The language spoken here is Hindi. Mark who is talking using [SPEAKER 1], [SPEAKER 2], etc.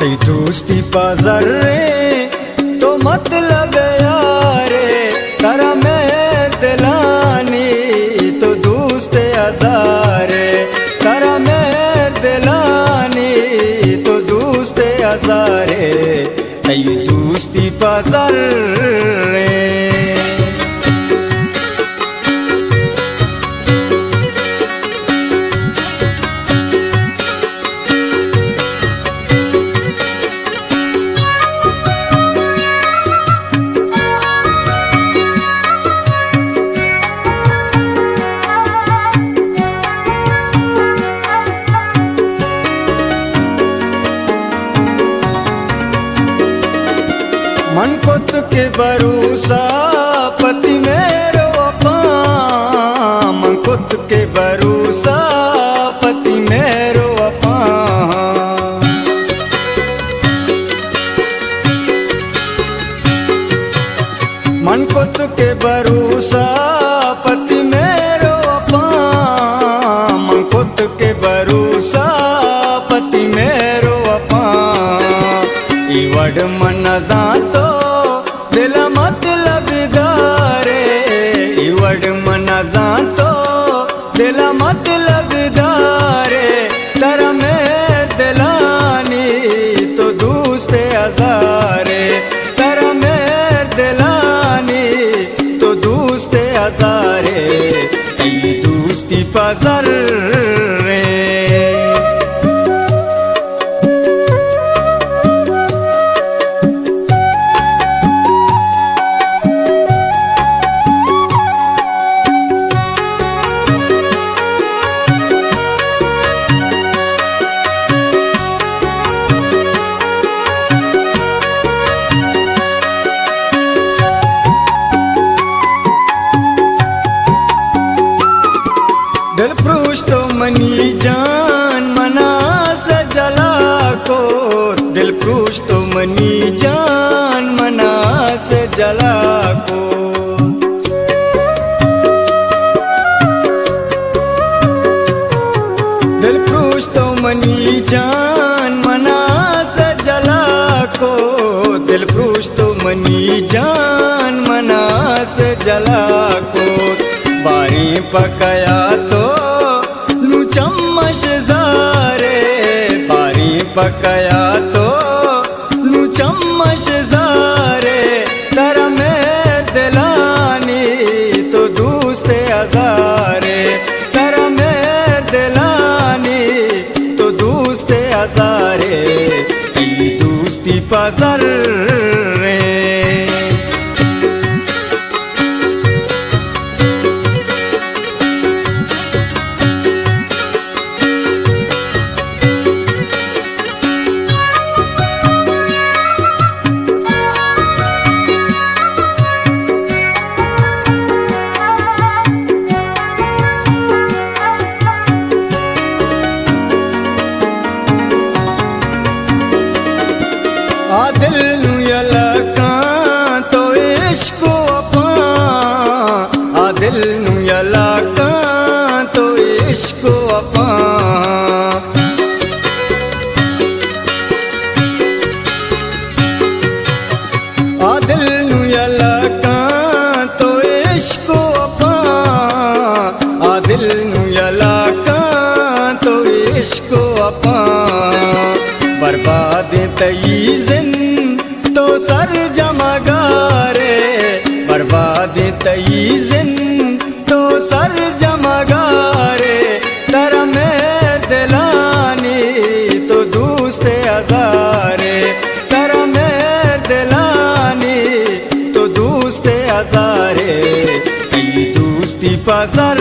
[SPEAKER 1] तेरी दोस्ती बाजार रे तो मतलब यारे तारा मैं दिलानी तो दोस्त हजारे तारा मैं दिलानी तो दोस्त हजारे तेरी दोस्ती बाजार रे। मन खुद के भरोसा पति मेरो अपा मन खुद के भरोसा पति मेरो अपा मन खुद के भरोसा पति मेरो अपा मन खुद के भरोसा पति मेरो अपा इवड मन जातो दिल मतलब दारे इवड मन जातो दिल मतलब दारे तारा मैं दिलानी तो दोस्त हजारे तारा मैं दिलानी तो दोस्त हजारे दोस्ती बाजार रे। दिल फ्रूश तो मनी जान मना से जला को दिल फ्रूश तो मनी जान मना से जला को दिल फ्रूश तो मनी जान मना से जला को दिल फ्रूश तो मनी जान मना से जला को बारी पकाया तो नू चम्मच जारे बारी पकाया तो नू चम्मच जारे तारा मैं दिलानी तो दोस्त हजारे तारा मैं दिलानी तो दोस्त हजारे दोस्ती बाजार रे। आ दिल नू यलका तो इश्क अपा आ दिल नू यलका तो इश्क अपा आ दिल नू यलका तो इश्क अपा आ दिल नू यलका तो इश्क अपा बर्बाद तई जिन तो सर जमगारे बर्बाद तई जिन तो सर जमगारे तारा मैं दिलानी तो दोस्त हजारे तारा मैं दिलानी तो दोस्त हजारे दोस्ती बाजार